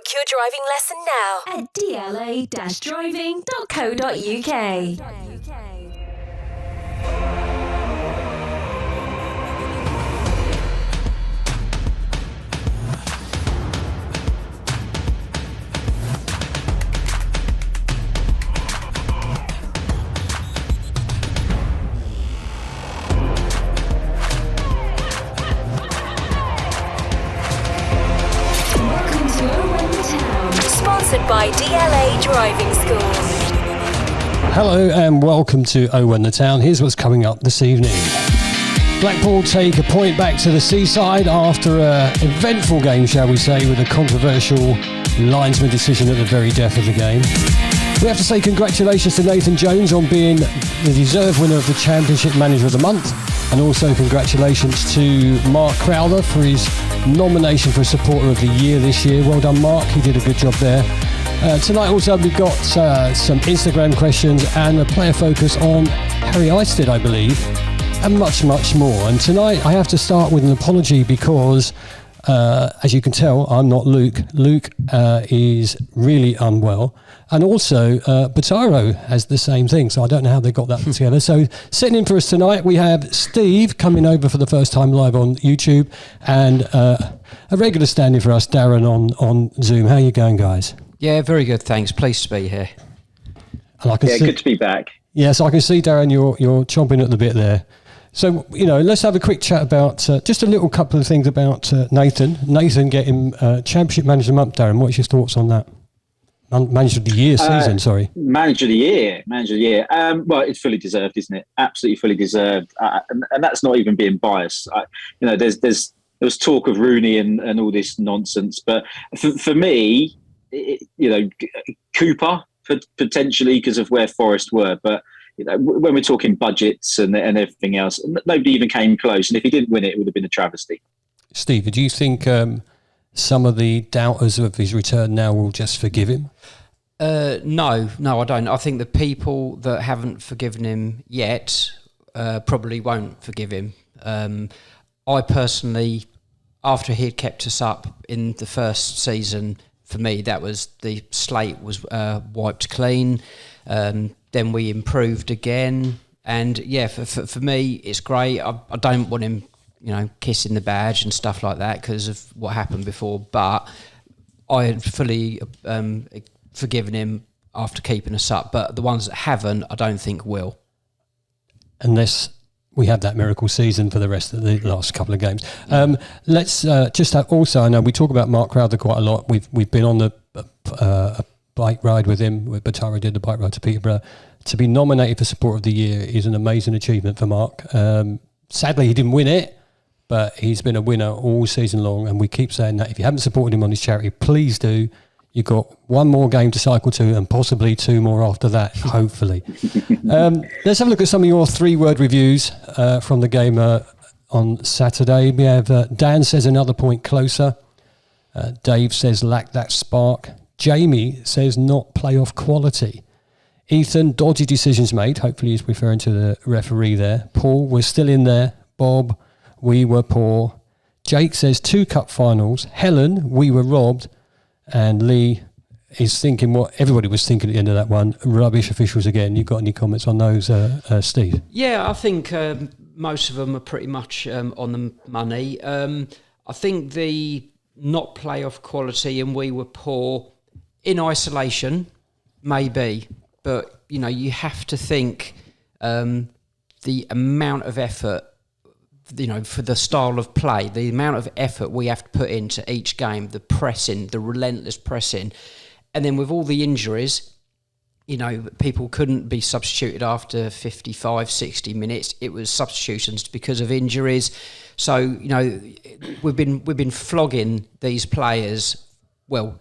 Book your driving lesson now at dla-driving.co.uk. Sponsored by DLA Driving School. Hello and welcome to Oh in the Town. Here's what's coming up this evening. Blackpool take a point back to the seaside after an eventful game, shall we say, with a controversial linesman decision at the very death of the game. We have to say congratulations to Nathan Jones on being the deserved winner of the Championship Manager of the Month, and also congratulations to Mark Crowther for his nomination for Supporter of the Year this year. Well done, Mark. He did a good job there. Tonight also we've got some Instagram questions and a player focus on Harry Isted, I believe, and much, much more. And tonight I have to start with an apology because, as you can tell, I'm not Luke. Luke is really unwell. And also, Bottaro has the same thing, so I don't know how they got that together. So, sitting in for us tonight, we have Steve coming over for the first time live on YouTube, and a regular standing for us, Darren, on Zoom. How are you going, guys? Yeah, very good, thanks. Pleased to be here. And I can see, good to be back. Yeah, so I can see, Darren, you're chomping at the bit there. So, let's have a quick chat about just a little couple of things about Nathan. Nathan getting Championship Manager of the Month, Darren. What's your thoughts on that? Manager of the Year season, sorry. Manager of the Year. Well, it's fully deserved, isn't it? Absolutely fully deserved. And that's not even being biased. There was talk of Rooney and all this nonsense. But for me, Cooper, potentially because of where Forest were. But when we're talking budgets and everything else, nobody even came close. And if he didn't win it would have been a travesty. Steve, do you think some of the doubters of his return now will just forgive him? No, I don't. I think the people that haven't forgiven him yet probably won't forgive him. I personally, after he had kept us up in the first season, for me, that was the slate was wiped clean. Then we improved again. And yeah, for me, it's great. I don't want him kissing the badge and stuff like that because of what happened before. But I had fully forgiven him after keeping us up. But the ones that haven't, I don't think will. Unless we have that miracle season for the rest of the last couple of games. Let's just have also, I know we talk about Mark Crowther quite a lot. We've been on the bike ride with him. Bottaro did the bike ride to Peterborough. To be nominated for Supporter of the Year is an amazing achievement for Mark. Sadly, he didn't win it. But he's been a winner all season long, and we keep saying that if you haven't supported him on his charity, please do. You've got one more game to cycle to and possibly two more after that, hopefully. Let's have a look at some of your three-word reviews from the game on Saturday. We have Dan says another point closer. Dave says lack that spark. Jamie says not playoff quality. Ethan, dodgy decisions made. Hopefully he's referring to the referee there. Paul, we're still in there. Bob, we were poor. Jake says 2 cup finals. Helen, we were robbed. And Lee is thinking what everybody was thinking at the end of that one. Rubbish officials again. You got any comments on those, Steve? Yeah, I think most of them are pretty much on the money. I think the not playoff quality and we were poor in isolation, maybe. But, you have to think the amount of effort for the style of play, the amount of effort we have to put into each game, the pressing, the relentless pressing. And then with all the injuries, people couldn't be substituted after 55, 60 minutes. It was substitutions because of injuries. So, we've been flogging these players,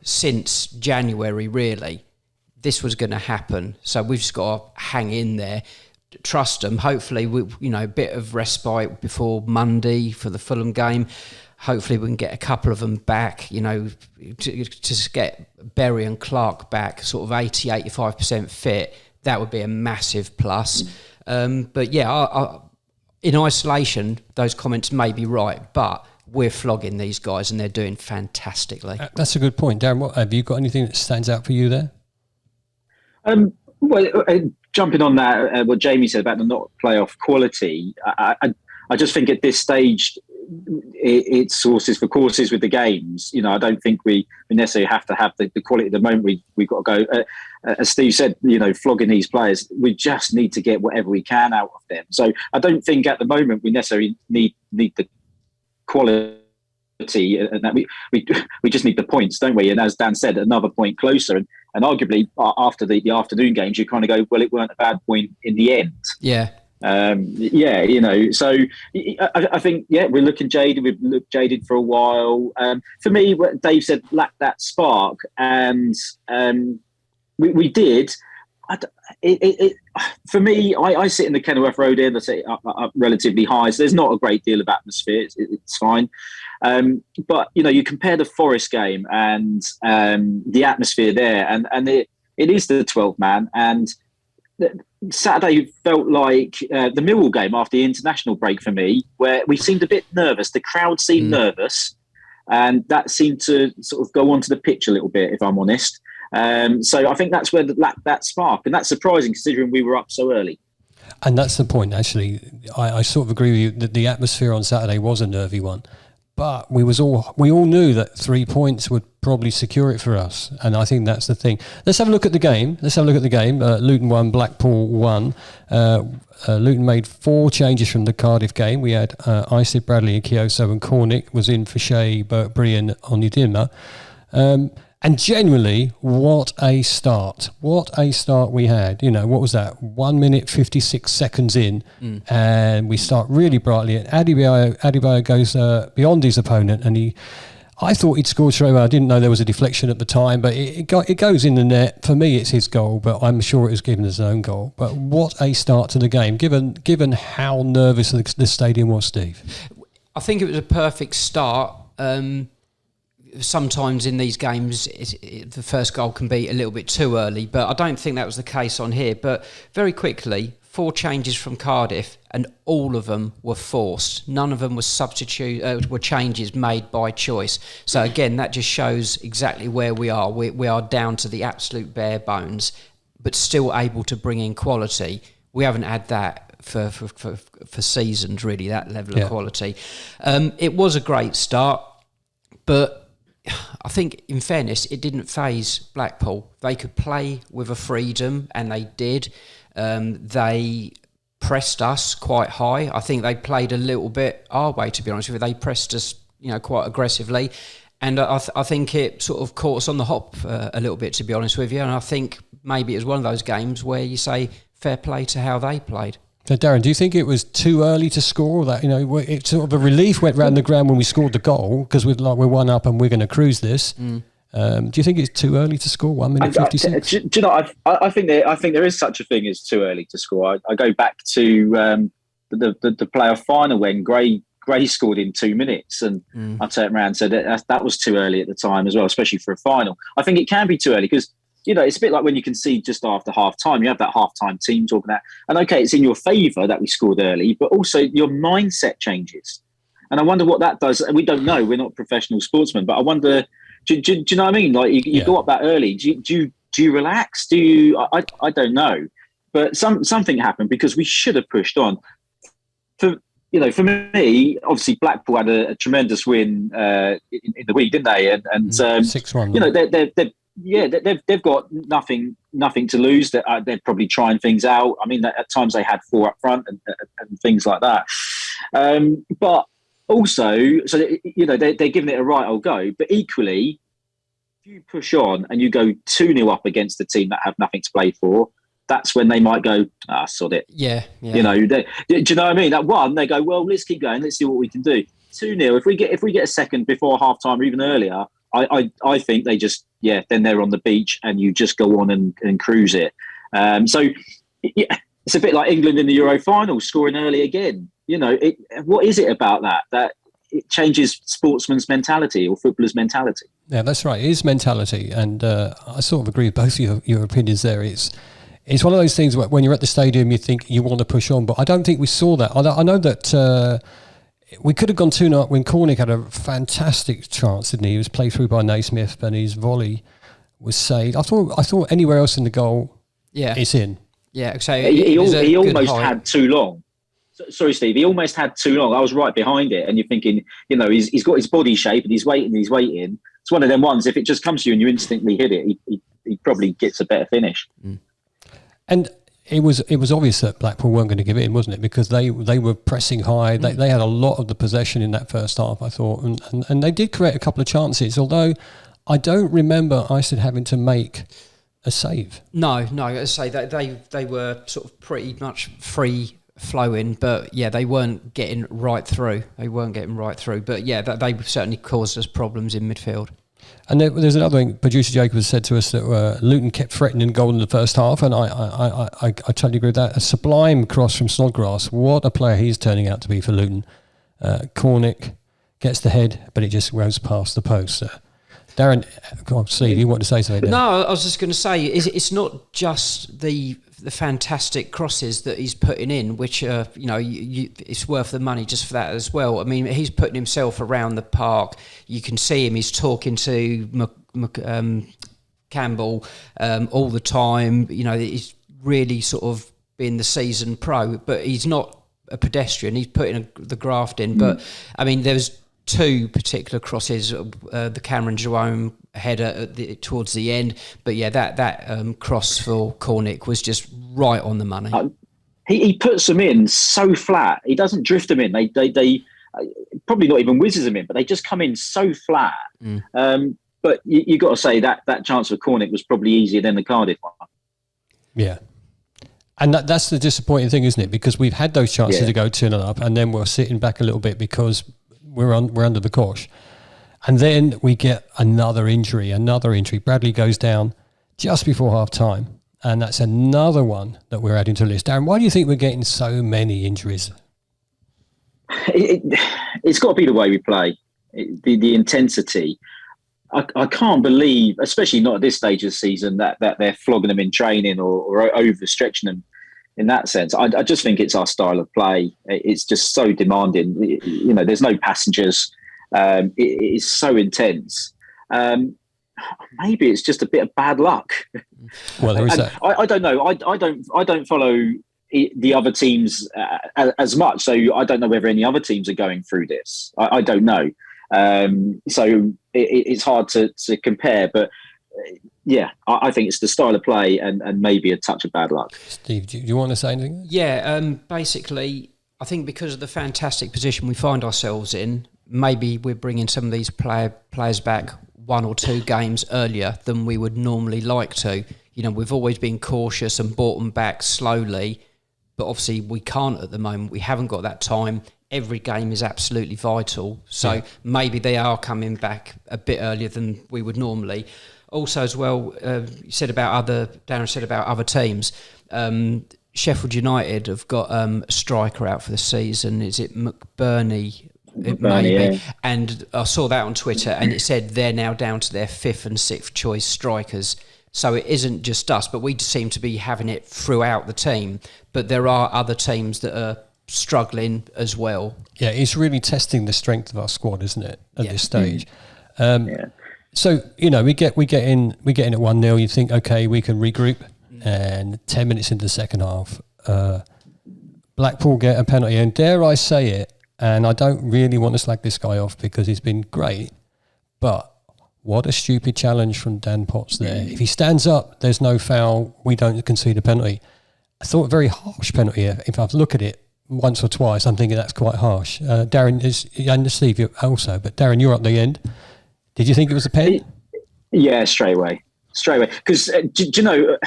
since January, really. This was going to happen. So we've just got to hang in there. Trust them. Hopefully, a bit of respite before Monday for the Fulham game. Hopefully, we can get a couple of them back. To get Berry and Clark back, sort of 80-85% fit. That would be a massive plus. But yeah, in isolation, those comments may be right, but we're flogging these guys and they're doing fantastically. That's a good point. Darren, what, have you got anything that stands out for you there? Jumping on that, what Jamie said about the not playoff quality, I just think at this stage, it's horses for courses with the games. I don't think we necessarily have to have the quality. At the moment, we've got to go, as Steve said, flogging these players. We just need to get whatever we can out of them. So I don't think at the moment we necessarily need the quality, and that we just need the points, don't we? And as Dan said, another point closer. And arguably, after the afternoon games, you kind of go, well, it weren't a bad point in the end. Yeah. So I think, we're looking jaded. We've looked jaded for a while. For me, what Dave said, lacked that spark, and we did. For me, I sit in the Kenilworth Road here. Let's say up relatively high, so there's not a great deal of atmosphere. It's fine, but you compare the Forest game and the atmosphere there, and it is the 12th man. And Saturday felt like the Millwall game after the international break for me, where we seemed a bit nervous. The crowd seemed nervous, and that seemed to sort of go onto the pitch a little bit, if I'm honest. So I think that's where that spark, and that's surprising considering we were up so early. And that's the point, actually. I sort of agree with you that the atmosphere on Saturday was a nervy one, but we all knew that 3 points would probably secure it for us, and I think that's the thing. Let's have a look at the game. Luton won, Blackpool won. Luton made 4 changes from the Cardiff game. We had Isted, Bradley and Kioso, and Cornick was in for Shea, Burtbury and Onyedinma. And generally, what a start. What a start we had. What was that? 1 minute, 56 seconds in, and we start really brightly. And Adebayo goes beyond his opponent, and I thought he'd scored straight away. I didn't know there was a deflection at the time, but it goes in the net. For me, it's his goal, but I'm sure it was given as his own goal. But what a start to the game, given how nervous the stadium was, Steve. I think it was a perfect start. Sometimes in these games, the first goal can be a little bit too early, but I don't think that was the case on here. But very quickly, 4 changes from Cardiff, and all of them were forced. None of them were changes made by choice. So again, that just shows exactly where we are. We are down to the absolute bare bones, but still able to bring in quality. We haven't had that for seasons, really, that level of quality. It was a great start, but I think, in fairness, it didn't faze Blackpool. They could play with a freedom, and they did. They pressed us quite high. I think they played a little bit our way, to be honest with you. They pressed us, quite aggressively. And I think it sort of caught us on the hop a little bit, to be honest with you. And I think maybe it was one of those games where you say fair play to how they played. So, Darren, do you think it was too early to score? That it's sort of a relief went round the ground when we scored the goal because we're 1 up and we're going to cruise this. Do you think it's too early to score? 1 minute 56. Do you know? I think there is such a thing as too early to score. I go back to the playoff final when Gray scored in 2 minutes, and I turned around and said that was too early at the time as well, especially for a final. I think it can be too early because. It's a bit like when you concede just after half time. You have that half time team talking that. And okay, it's in your favour that we scored early, but also your mindset changes. And I wonder what that does. And we don't know. We're not professional sportsmen, but I wonder, do you know what I mean? Like you go up that early. Do you relax? I don't know. But something happened because we should have pushed on. For me, obviously Blackpool had a tremendous win in the week, didn't they? And 6-1. They've got nothing to lose. They're probably trying things out. I mean, at times they had 4 up front and things like that. But also, so they're giving it a right old go. But equally, if you push on and you go 2-0 up against a team that have nothing to play for, that's when they might go, sod it. Yeah. Do you know what I mean? That one, they go, well, let's keep going. Let's see what we can do. 2-0. If we get a second before half time or even earlier, I think they just, then they're on the beach and you just go on and cruise it. So it's a bit like England in the Euro final, scoring early again. What is it about that it changes sportsman's mentality or footballers' mentality? Yeah, that's right. It is mentality. And I sort of agree with both of your opinions there. It's one of those things where when you're at the stadium, you think you want to push on, but I don't think we saw that. I know that we could have gone 2-0 when Cornick had a fantastic chance, didn't he? He was played through by Naismith, but his volley was saved. I thought anywhere else in the goal, it's in. Yeah, so he almost had too long. Sorry, Steve. He almost had too long. I was right behind it, and you're thinking, he's got his body shape, and he's waiting. It's one of them ones. If it just comes to you and you instantly hit it, he probably gets a better finish. And it was obvious that Blackpool weren't going to give it in, wasn't it? Because they were pressing high. They had a lot of the possession in that first half, I thought, and they did create a couple of chances. Although I don't remember Isted having to make a save. No. As I say, they were sort of pretty much free flowing, but yeah, they weren't getting right through. But yeah, they certainly caused us problems in midfield. And there's another thing. Producer Jacob has said to us that Luton kept threatening goal in the first half, and I totally agree with that. A sublime cross from Snodgrass. What a player he's turning out to be for Luton. Cornick gets the head, but it just goes past the post. Darren, go on, Steve, you want to say something? No, I was just going to say, it's not just the fantastic crosses that he's putting in, which it's worth the money just for that as well. I mean, he's putting himself around the park. You can see him. He's talking to Campbell all the time. He's really sort of been the seasoned pro, but he's not a pedestrian. He's putting the graft in. But I mean, there's two particular crosses, the Cameron Jerome header towards the end, but yeah, that cross for Cornick was just right on the money. He puts them in so flat. He doesn't drift them in. They probably not even whizzes them in, but they just come in so flat. But you got to say that chance for Cornick was probably easier than the Cardiff one. Yeah. And that's the disappointing thing, isn't it? Because we've had those chances to go 2-0 up, and then we're sitting back a little bit because we're under the cosh. And then we get another injury. Bradley goes down just before half time. And that's another one that we're adding to the list. Darren, why do you think we're getting so many injuries? It's got to be the way we play, the intensity. I can't believe, especially not at this stage of the season, that they're flogging them in training or overstretching them in that sense. I just think it's our style of play. It's just so demanding. There's no passengers. It is so intense. Maybe it's just a bit of bad luck. Well, there is that. I don't know. I don't follow the other teams as much, so I don't know whether any other teams are going through this. I don't know. So it's hard to compare, but yeah, I think it's the style of play and maybe a touch of bad luck. Steve, do you want to say anything? Yeah, basically, I think because of the fantastic position we find ourselves in, maybe we're bringing some of these players back 1 or 2 games earlier than we would normally like to. We've always been cautious and brought them back slowly, but obviously we can't at the moment. We haven't got that time. Every game is absolutely vital. So maybe they are coming back a bit earlier than we would normally. Also, as well, Darren said about other teams. Sheffield United have got a striker out for the season. Is it McBurney? It may be. Yeah. And I saw that on Twitter, and it said they're now down to their 5th and 6th choice strikers. So it isn't just us, but we seem to be having it throughout the team. But there are other teams that are struggling as well. Yeah, it's really testing the strength of our squad, isn't it, at this stage? So we get in at 1-0. You think, okay, we can regroup, and 10 minutes into the second half, Blackpool get a penalty, and dare I say it, and I don't really want to slag this guy off because he's been great, but what a stupid challenge from Dan Potts there. If he stands up, there's no foul, we don't concede a penalty. I thought a very harsh penalty. If I look at it once or twice, I'm thinking that's quite harsh. Darren, and Steve you also, but Darren, you're at the end. Did you think it was a pen? Yeah, straight away. Because, do you know,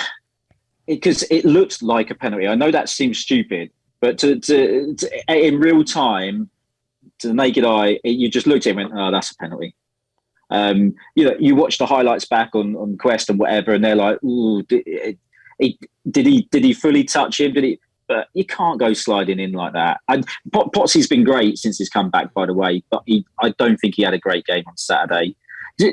because it looked like a penalty. I know that seems stupid, but to in real time, to the naked eye, you just looked at it and went, oh, that's a penalty. You watch the highlights back on Quest and whatever, and they're like, ooh, did he fully touch him? Did he? But you can't go sliding in like that. And Potsy's been great since he's come back, by the way. But I don't think he had a great game on Saturday.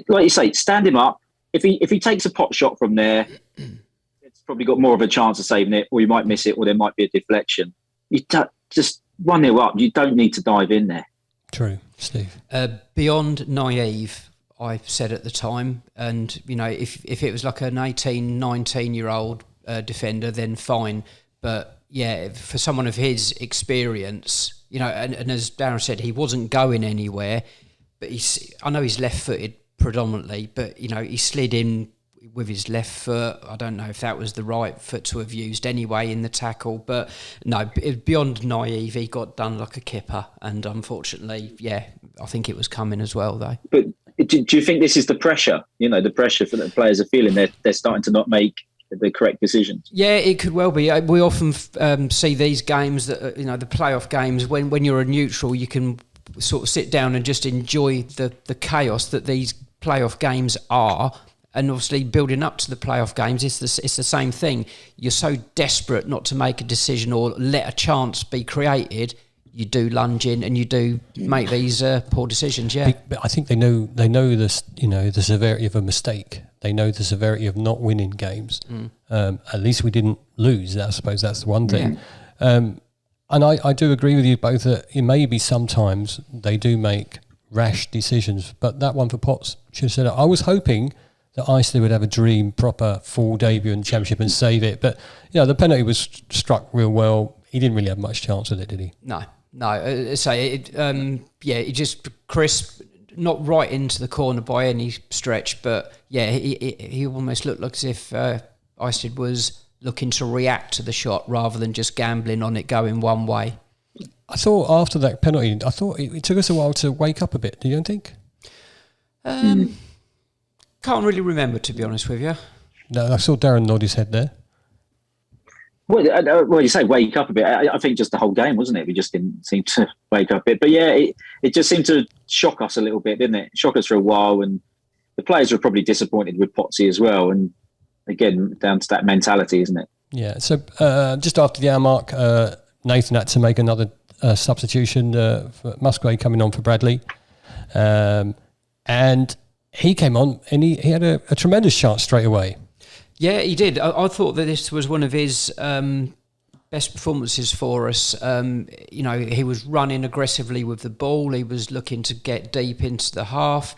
Like you say, stand him up. If he takes a pot shot from there, it's probably got more of a chance of saving it, or you might miss it, or there might be a deflection. You just 1-0 up. You don't need to dive in there. True, Steve. Beyond naive, I said at the time, and if it was like an 18, 19-year-old defender, then fine. But yeah, for someone of his experience, and as Darren said, he wasn't going anywhere. But I know he's left-footed predominantly, but he slid in with his left foot. I don't know if that was the right foot to have used anyway in the tackle, but no, beyond naive, he got done like a kipper, and unfortunately, yeah, I think it was coming as well though. But do you think this is the pressure? The pressure for the players are feeling they're starting to not make the correct decisions. Yeah, it could well be. We often see these games that the playoff games when you're a neutral, you can sort of sit down and just enjoy the chaos that these playoff games are. And obviously, building up to the playoff games, it's the same thing. You're so desperate not to make a decision or let a chance be created, you do lunge in and you do make these poor decisions. Yeah, but I think they know this. The severity of a mistake. They know the severity of not winning games. At least we didn't lose. I suppose that's the one thing. Yeah. And I do agree with you both that it may be sometimes they do make rash decisions. But that one for Potts should have said it. I was hoping that Isted would have a dream proper full debut in the Championship and save it. But, the penalty was struck real well. He didn't really have much chance with it, did he? No. It just crisp, not right into the corner by any stretch. But, yeah, he almost looked like as if Isted was looking to react to the shot rather than just gambling on it going one way. I thought after that penalty, it took us a while to wake up a bit. Do you don't think? Can't really remember, to be honest with you. No, I saw Darren nod his head there. Well, you say wake up a bit. I think just the whole game, wasn't it? We just didn't seem to wake up a bit. But yeah, it just seemed to shock us a little bit, didn't it? Shock us for a while, and the players were probably disappointed with Potsy as well. And again, down to that mentality, isn't it? Yeah. So just after the hour mark, Nathan had to make another substitution for Musgrave coming on for Bradley, and he came on and he had a tremendous chance straight away. Yeah, he did. I thought that this was one of his best performances for us. He was running aggressively with the ball. He was looking to get deep into the half.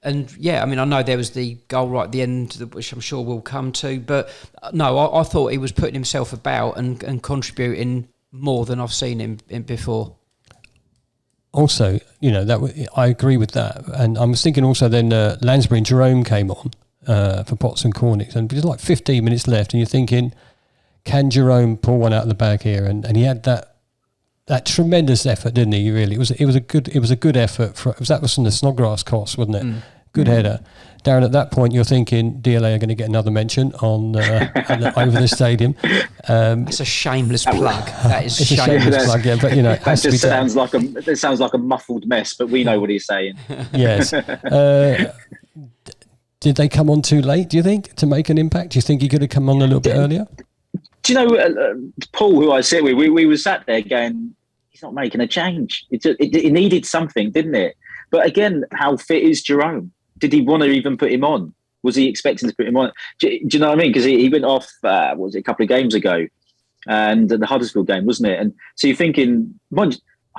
And yeah, I know there was the goal right at the end, which I'm sure we'll come to. But no, I thought he was putting himself about and contributing more than I've seen him in before. Also, I agree with that. And I was thinking also then Lansbury and Jerome came on for Potts and Cornick. And there's like 15 minutes left and you're thinking, can Jerome pull one out of the bag here? And he had that tremendous effort, didn't he? Really, it was a good effort. That was from the Snodgrass cross, wasn't it? Good header. Darren, at that point, you're thinking DLA are going to get another mention on over the stadium. It's a shameless plug. That is a shameless plug. Yeah, but it has that just to be sounds like a muffled mess. But we know what he's saying. Yes. Did they come on too late? Do you think to make an impact? Do you think he could have come on a little bit earlier? Do you know Paul, who I sit with? We were sat there going, he's not making a change. It needed something, didn't it? But again, how fit is Jerome? Did he want to even put him on? Was he expecting to put him on? Do you know what I mean? Because he went off, what was it, a couple of games ago, and the Huddersfield game, wasn't it? And so you're thinking, I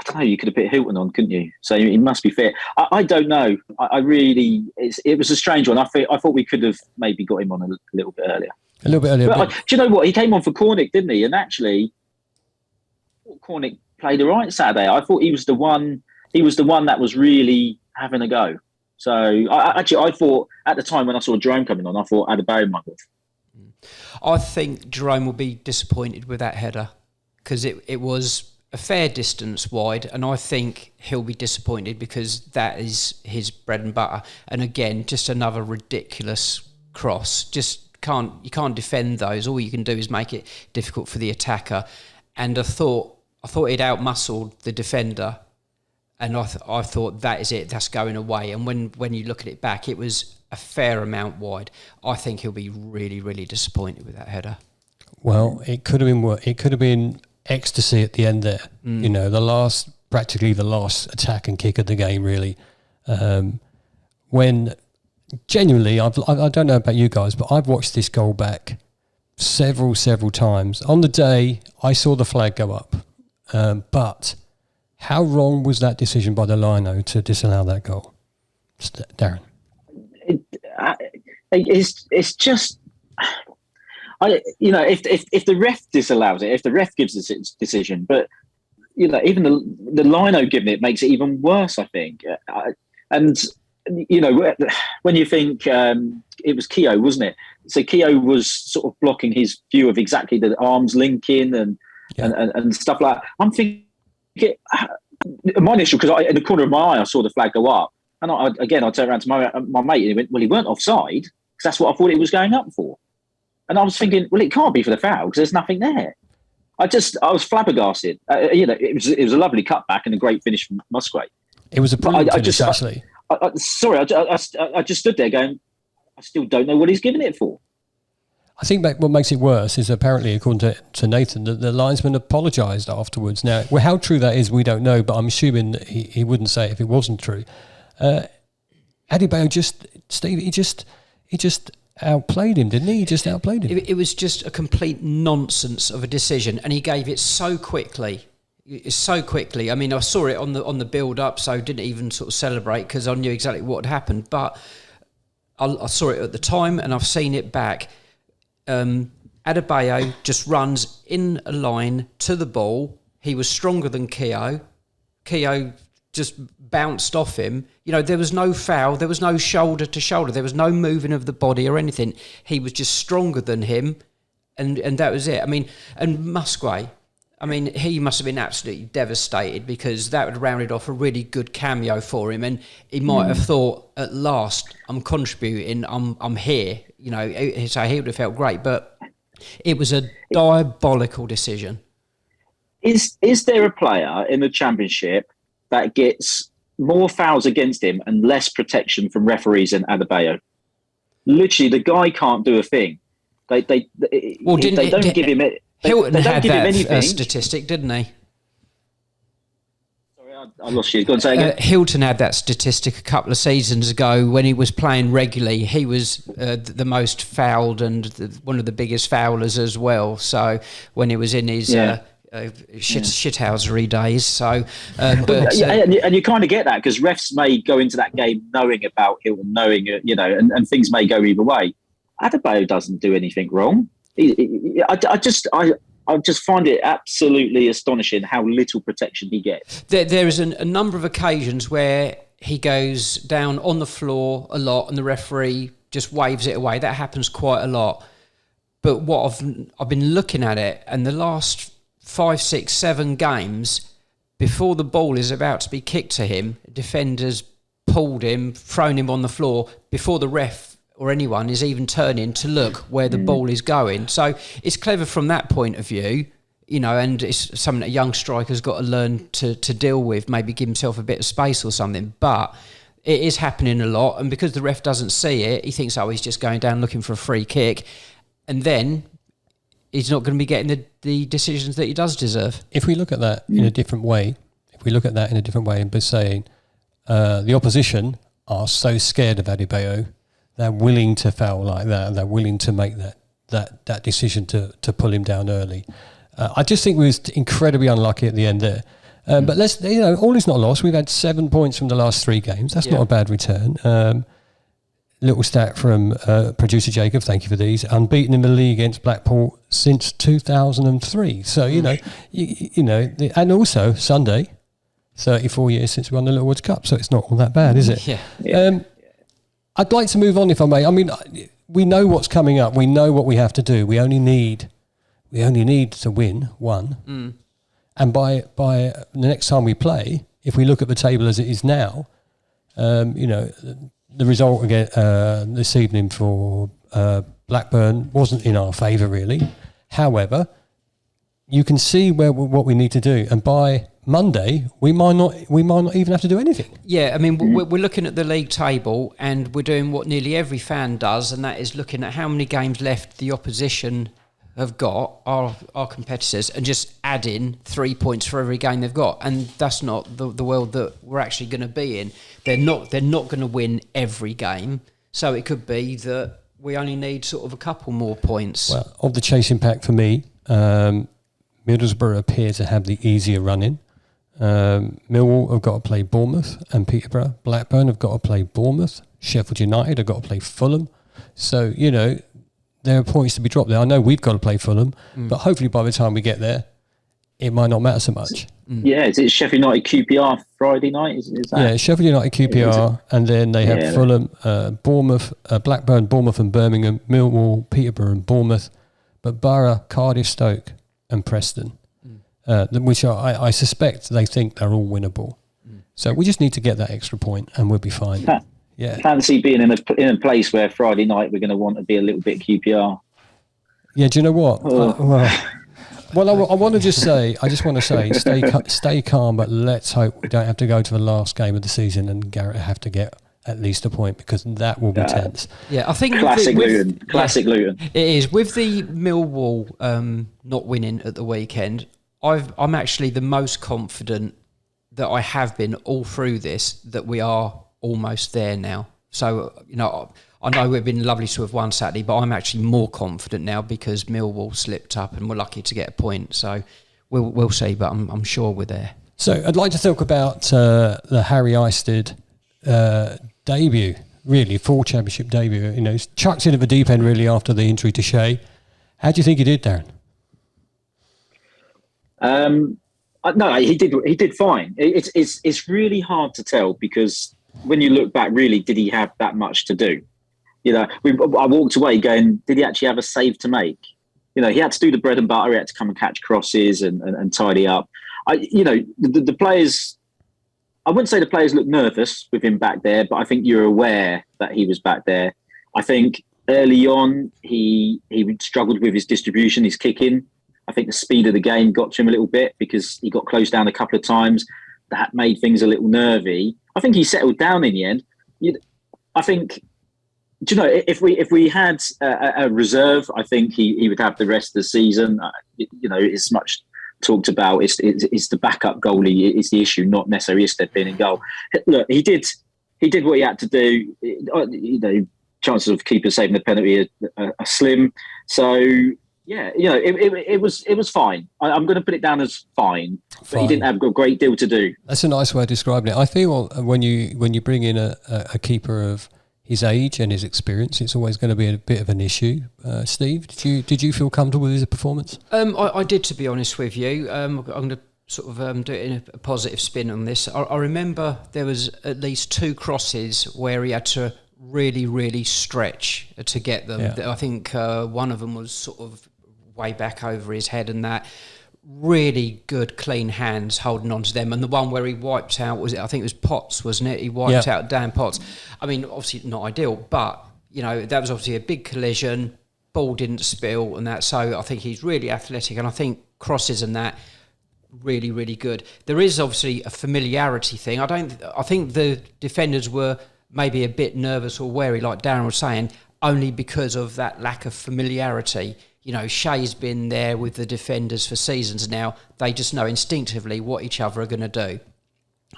don't know, you could have put Hilton on, couldn't you? So he must be fit. I don't know. I really, it was a strange one. I thought we could have maybe got him on a little bit earlier. A little bit earlier. But do you know what? He came on for Cornick, didn't he? And actually, Cornick played all right Saturday. I thought he was the one that was really having a go. So I thought at the time when I saw Jerome coming on, I thought Adebayo might have. I think Jerome will be disappointed with that header because it was a fair distance wide, and I think he'll be disappointed because that is his bread and butter. And again, just another ridiculous cross. You can't defend those. All you can do is make it difficult for the attacker. And I thought he'd out-muscled the defender. And I thought that is it. That's going away. And when you look at it back, it was a fair amount wide. I think he'll be really, really disappointed with that header. Well, it could have been worse. It could have been ecstasy at the end there. Practically the last attack and kick of the game, really. When genuinely, I don't know about you guys, but I've watched this goal back several times. On the day, I saw the flag go up, but How wrong was that decision by the lino to disallow that goal? Darren? It's just... if the ref disallows it, if the ref gives us its decision, but even the lino giving it makes it even worse, I think. And when you think it was Keogh, wasn't it? So Keogh was sort of blocking his view of exactly the arms linking and stuff like that. I'm thinking, my initial, because in the corner of my eye I saw the flag go up, and I turned around to my mate and he went, "Well, he weren't offside, because that's what I thought it was going up for." And I was thinking, well, it can't be for the foul because there's nothing there. I was flabbergasted. It was a lovely cutback and a great finish from Musgrave. It was a brilliant finish, actually. I just stood there going, I still don't know what he's giving it for. I think what makes it worse is apparently, according to Nathan, that the linesman apologised afterwards. Now, how true that is, we don't know, but I'm assuming that he wouldn't say it if it wasn't true. Adebayo he just outplayed him, didn't he? He just outplayed him. It was just a complete nonsense of a decision, and he gave it so quickly. I mean, I saw it on the build up, so didn't even sort of celebrate because I knew exactly what had happened. But I saw it at the time, and I've seen it back. Adebayo just runs in a line to the ball. He was stronger than Keogh. Keogh just bounced off him. There was no foul. There was no shoulder to shoulder. There was no moving of the body or anything. He was just stronger than him, and that was it. I mean, and Musgrave, he must have been absolutely devastated because that would have rounded off a really good cameo for him, and he might have thought, at last, I'm contributing, I'm here. So he would have felt great, but it was a diabolical decision. Is there a player in the Championship that gets more fouls against him and less protection from referees than Adebayo? Literally, the guy can't do a thing. They don't give him it. Hilton had that statistic, didn't he? Sorry, I lost you. Go on, say again. Hilton had that statistic a couple of seasons ago when he was playing regularly. He was the most fouled and one of the biggest foulers as well. So when he was in his shithousery days. So, and you kind of get that because refs may go into that game knowing about Hilton, and things may go either way. Adebayo doesn't do anything wrong. I just find it absolutely astonishing how little protection he gets. There is a number of occasions where he goes down on the floor a lot and the referee just waves it away. That happens quite a lot. But what I've been looking at it, and the last 5, 6, 7 games, before the ball is about to be kicked to him, defenders pulled him, thrown him on the floor before the ref or anyone is even turning to look where the ball is going. So it's clever from that point of view, and it's something that a young striker's got to learn to deal with, maybe give himself a bit of space or something. But it is happening a lot, and because the ref doesn't see it, he thinks, he's just going down looking for a free kick, and then he's not going to be getting the decisions that he does deserve. If we look at that in a different way, and by saying the opposition are so scared of Adebayo, they're willing to foul like that. They're willing to make that decision to pull him down early. I just think we was incredibly unlucky at the end there. But all is not lost. We've had 7 points from the last 3 games. That's not a bad return. Little stat from producer Jacob. Thank you for these. Unbeaten in the league against Blackpool since 2003. So and also Sunday, 34 years since we won the Little Woods Cup. So it's not all that bad, is it? Yeah. I'd like to move on, if I may. I mean, we know what's coming up. We know what we have to do. We only need to win one. And by the next time we play, if we look at the table as it is now, the result again this evening for Blackburn wasn't in our favour really. However, you can see what we need to do, and by Monday we might not even have to do anything. Yeah, I mean, we're looking at the league table and we're doing what nearly every fan does, and that is looking at how many games left the opposition have got, our competitors, and just adding 3 points for every game they've got. And that's not the world that we're actually going to be in. They're not going to win every game, so it could be that we only need sort of a couple more points. Well, of the chasing pack for me, Middlesbrough appear to have the easier running. Millwall have got to play Bournemouth and Peterborough. Blackburn have got to play Bournemouth. Sheffield United have got to play Fulham. So, there are points to be dropped there. I know we've got to play Fulham, but hopefully by the time we get there, it might not matter so much. Yeah, is it Sheffield United QPR Friday night? Is that? Yeah, Sheffield United QPR, and then they have Fulham, Bournemouth, Blackburn, Bournemouth and Birmingham, Millwall, Peterborough and Bournemouth, but Borough, Cardiff, Stoke and Preston, which I suspect they think they're all winnable. So we just need to get that extra point and we'll be fine. Yeah. Fancy being in a place where Friday night we're going to want to be a little bit QPR. Yeah, do you know what? Well, I want to just say, stay calm, but let's hope we don't have to go to the last game of the season and Garrett have to get at least a point, because that will be tense. Yeah, I think Classic Luton. It is. With the Millwall not winning at the weekend, I'm actually the most confident that I have been all through this, that we are almost there now. So, I know we've been lovely to have won Saturday, but I'm actually more confident now because Millwall slipped up and we're lucky to get a point. So we'll see, but I'm sure we're there. So I'd like to talk about the Harry Isted debut, really, full championship debut. Chucked in at the deep end really after the injury to Shea. How do you think he did, Darren? No, he did fine. It's really hard to tell, because when you look back, really, did he have that much to do? I walked away going, did he actually have a save to make? He had to do the bread and butter. He had to come and catch crosses and tidy up. The players, I wouldn't say the players looked nervous with him back there, but I think you're aware that he was back there. I think early on, he struggled with his distribution, his kicking. I think the speed of the game got to him a little bit because he got closed down a couple of times. That made things a little nervy. I think he settled down in the end. I think, if we had a reserve, I think he would have the rest of the season. It's much talked about. It's the backup goalie is the issue, not necessarily Isted being in goal. Look, he did what he had to do. Chances of keeper saving the penalty are slim. So yeah, it was fine. I'm going to put it down as fine. But he didn't have a great deal to do. That's a nice way of describing it. I feel when you bring in a keeper of his age and his experience, it's always going to be a bit of an issue. Steve, did you feel comfortable with his performance? I did, to be honest with you. I'm going to sort of do it in a positive spin on this. I remember there was at least 2 crosses where he had to really, really stretch to get them. Yeah. I think one of them was sort of way back over his head, and that really good clean hands holding on to them. And the one where he wiped out, I think it was Potts, wasn't it? He wiped out Dan Potts. I mean, obviously not ideal, but that was obviously a big collision, ball didn't spill and that. So I think he's really athletic, and I think crosses and that really, really good. There is obviously a familiarity thing. I think the defenders were maybe a bit nervous or wary, like Darren was saying, only because of that lack of familiarity. Shea's been there with the defenders for seasons now. They just know instinctively what each other are going to do.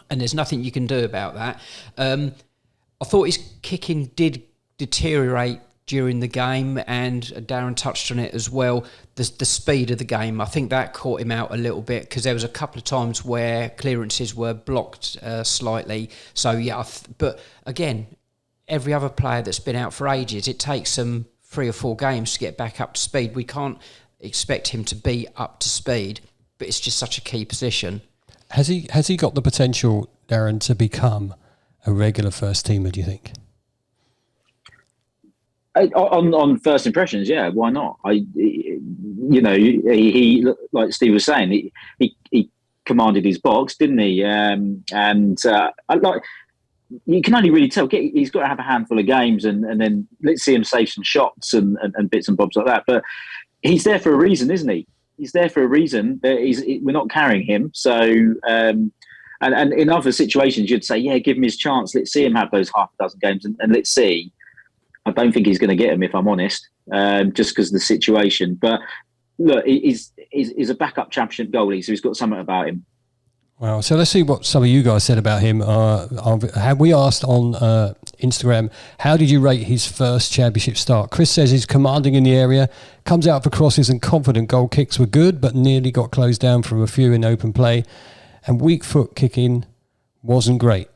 And there's nothing you can do about that. I thought his kicking did deteriorate during the game, and Darren touched on it as well. The speed of the game, I think that caught him out a little bit, because there was a couple of times where clearances were blocked slightly. So, yeah, but again, every other player that's been out for ages, it takes them 3 or 4 games to get back up to speed. We can't expect him to be up to speed, but it's just such a key position. Has he got the potential, Darren, to become a regular first teamer, do you think? On first impressions, yeah, why not? He like Steve was saying, he commanded his box, didn't he? You can only really tell. He's got to have a handful of games, and then let's see him save some shots and bits and bobs like that. But he's there for a reason, isn't he? He's there for a reason. We're not carrying him. So, and in other situations, you'd say, yeah, give him his chance. Let's see him have those half a dozen games, and let's see. I don't think he's going to get him, if I'm honest, just because of the situation. But look, he's a backup championship goalie, so he's got something about him. Wow. So let's see what some of you guys said about him. Have we asked on Instagram, how did you rate his first championship start? Chris says he's commanding in the area, comes out for crosses and confident. Goal kicks were good, but nearly got closed down from a few in open play. and weak foot kicking wasn't great.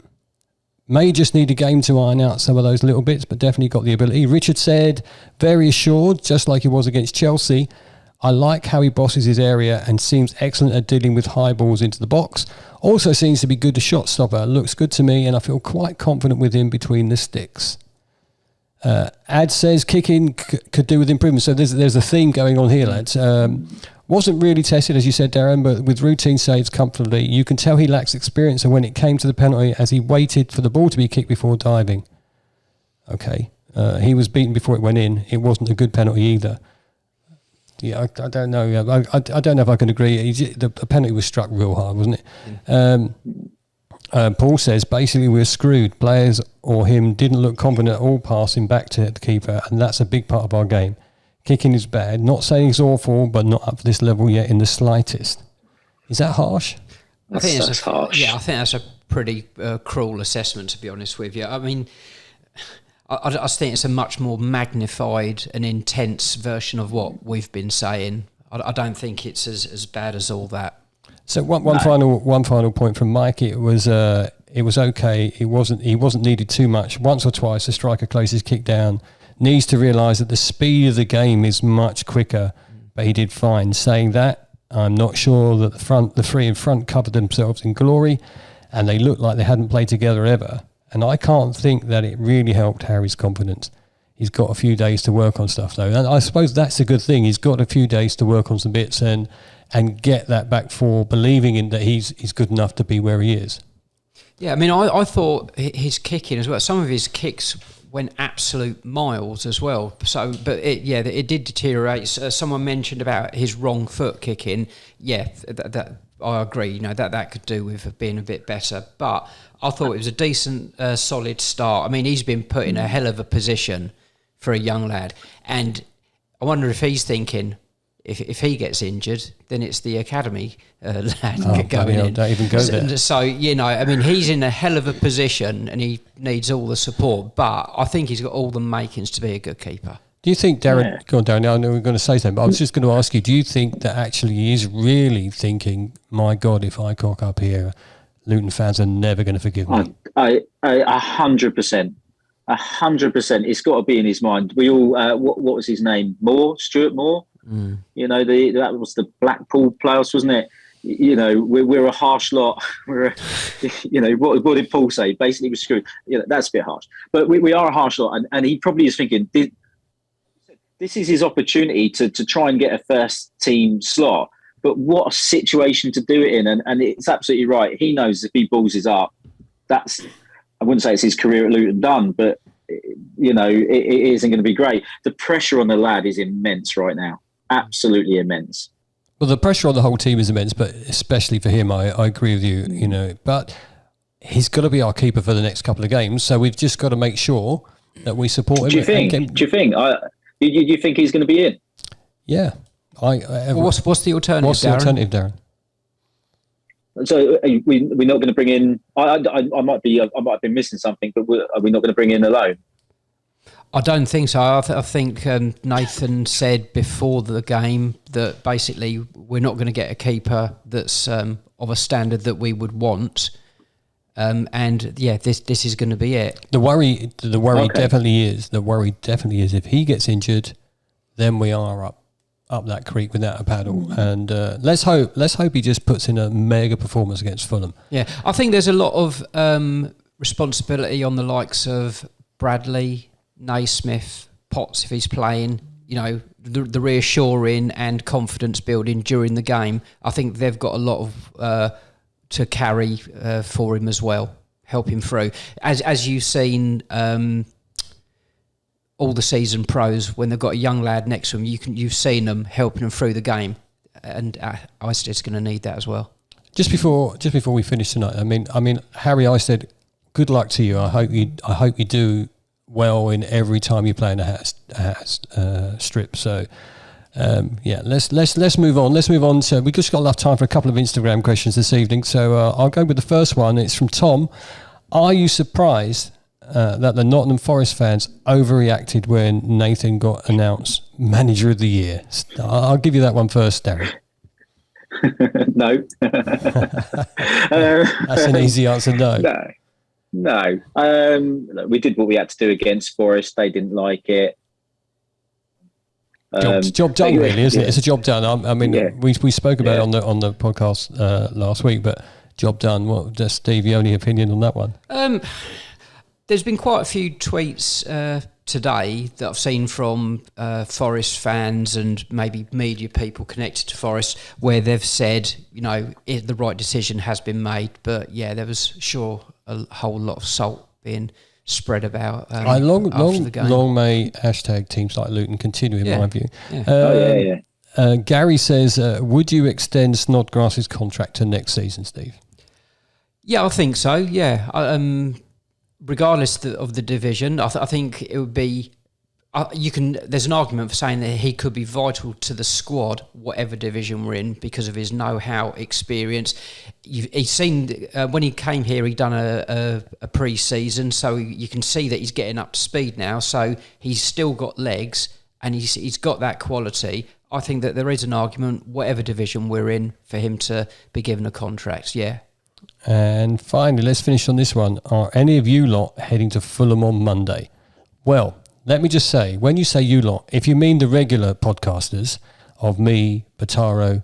May just need a game to iron out some of those little bits, but definitely got the ability. Richard said, very assured, just like he was against Chelsea. I like how he bosses his area and seems excellent at dealing with high balls into the box. Also seems to be good to shot stopper. Looks good to me, and I feel quite confident with him between the sticks. Ad says kicking could do with improvement. So there's a theme going on here, lads. Wasn't really tested, as you said, Darren, but with routine saves comfortably. You can tell he lacks experience, and when it came to the penalty, as he waited for the ball to be kicked before diving. Okay. He was beaten before it went in. It wasn't a good penalty either. Yeah, I don't know. I don't know if I can agree. The penalty was struck real hard, wasn't it? Paul says, basically we're screwed. Players or him didn't look confident at all passing back to the keeper, and that's a big part of our game. Kicking is bad. Not saying it's awful, but not up to this level yet in the slightest. Is that harsh? I think that's harsh. Yeah, I think that's a pretty cruel assessment, to be honest with you. I mean, I just think it's a much more magnified and intense version of what we've been saying. I don't think it's as bad as all that. So one final point from Mike. It was okay. He wasn't needed too much. Once or twice, the striker closed his kick down. Needs to realise that the speed of the game is much quicker, but he did fine. Saying that, I'm not sure that the three in front covered themselves in glory, and they looked like they hadn't played together ever. And I can't think that it really helped Harry's confidence. He's got a few days to work on stuff, though. And I suppose that's a good thing. He's got a few days to work on some bits and get that back for believing in that he's good enough to be where he is. Yeah, I mean, I thought his kicking as well. Some of his kicks went absolute miles as well. So, but it did deteriorate. Someone mentioned about his wrong foot kicking. Yeah, that I agree. You know, that could do with being a bit better. But I thought it was a decent, solid start. I mean, he's been put in a hell of a position for a young lad, and I wonder if he's thinking, if he gets injured, then it's the academy lad going in. Don't even go there. So, you know, I mean, he's in a hell of a position and he needs all the support, but I think he's got all the makings to be a good keeper. Do you think, Darren, go on, Darren, I know we're going to say something, but I was just going to ask you, do you think that actually he is really thinking, my God, if I cock up here, Luton fans are never going to forgive me? 100%. 100%. It's got to be in his mind. We all, what was his name? Stuart Moore? You know, that was the Blackpool playoffs, wasn't it? You know, we're a harsh lot. What did Paul say? Basically, we're screwed. You know, that's a bit harsh. But we are a harsh lot. And he probably is thinking, this is his opportunity to try and get a first team slot. But what a situation to do it in. And it's absolutely right. He knows if he balls it up, that's, I wouldn't say it's his career at Luton done, but, you know, it isn't going to be great. The pressure on the lad is immense right now. Absolutely immense. Well, the pressure on the whole team is immense, but especially for him, I agree with you, you know. But he's got to be our keeper for the next couple of games, so we've just got to make sure that we support him. Do you think he's going to be in? Yeah. What's the alternative, What's the alternative, Darren? So we're not going to bring in. I might have been missing something, but are we not going to bring in alone? I don't think so. I think Nathan said before the game that basically we're not going to get a keeper that's of a standard that we would want. And yeah, this is going to be it. The worry definitely is. The worry definitely is if he gets injured, then we are up that creek without a paddle. And let's hope he just puts in a mega performance against Fulham. Yeah, I think there's a lot of responsibility on the likes of Bradley, Naismith, Potts if he's playing. You know, the reassuring and confidence building during the game. I think they've got a lot of to carry for him as well, help him through. As you've seen. All the season pros, when they've got a young lad next to them, you've seen them helping them through the game, and Isted's going to need that as well. Just before we finish tonight, I mean, Harry Isted, good luck to you. I hope you do well in every time you play in a hat strip. So, let's move on. Let's move on. So we just got enough time for a couple of Instagram questions this evening. So I'll go with the first one. It's from Tom. Are you surprised that the Nottingham Forest fans overreacted when Nathan got announced Manager of the Year? I'll give you that one first, Darren. No. That's an easy answer. No. No. We did what we had to do against Forest. They didn't like it. Job done, really, isn't it? It's a job done. I mean, we spoke about it on the podcast last week, but job done. What, just Steve, your only opinion on that one? There's been quite a few tweets today that I've seen from Forest fans and maybe media people connected to Forest where they've said, the right decision has been made. But yeah, there was sure a whole lot of salt being spread about after the game. Long may hashtag teams like Luton continue, in my view. Yeah. Gary says, would you extend Snodgrass's contract to next season, Steve? Yeah, I think so. Yeah, regardless of the division, I think it would be. There's an argument for saying that he could be vital to the squad, whatever division we're in, because of his know-how, experience. He's seen when he came here, he'd done a pre-season, so you can see that he's getting up to speed now. So he's still got legs, and he's got that quality. I think that there is an argument, whatever division we're in, for him to be given a contract. Yeah. And finally, let's finish on this one. Are any of you lot heading to Fulham on Monday? Well, let me just say, when you say you lot, if you mean the regular podcasters of me, Bottaro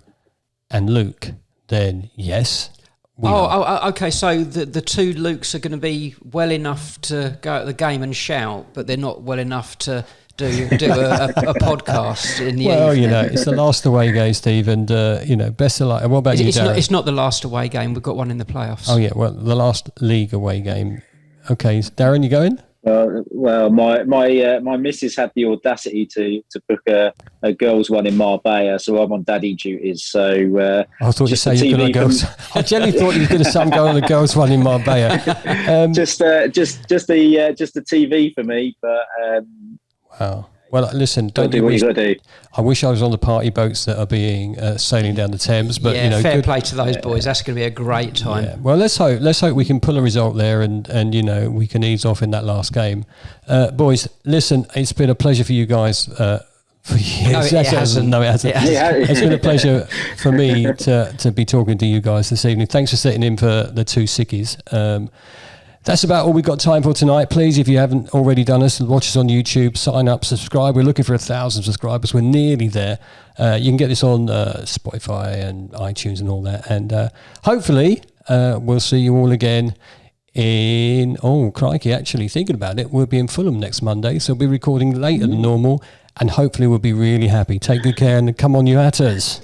and Luke, then yes. Okay. So the two Lukes are going to be well enough to go at the game and shout, but they're not well enough to do a podcast in the evening. Well, it's the last away game, Steve, and best of luck. And what about you, Darren? It's not the last away game. We've got one in the playoffs. Oh yeah, well, the last league away game. Okay, Darren, you going? Well, my missus had the audacity to book a girls' one in Marbella, so I'm on daddy duties. So I thought you say you're going to girls. I generally thought you were going to some go on the girls' one in Marbella. Just the TV for me, but. Wow. Well, listen, don't do what you got to do. I wish I was on the party boats that are being sailing down the Thames, but fair play to those boys. That's going to be a great time. Yeah. Well, let's hope we can pull a result there, and we can ease off in that last game. Boys, listen, it's been a pleasure for you guys. For years. No, it hasn't. No, it hasn't. It's been a pleasure for me to be talking to you guys this evening. Thanks for sitting in for the two sickies. That's about all we've got time for tonight. Please, if you haven't already done this, watch us on YouTube, sign up, subscribe. We're looking for 1,000 subscribers. We're nearly there. You can get this on Spotify and iTunes and all that. And hopefully we'll see you all again crikey, actually, thinking about it, we'll be in Fulham next Monday. So we'll be recording later than normal. And hopefully we'll be really happy. Take good care and come on, you Hatters.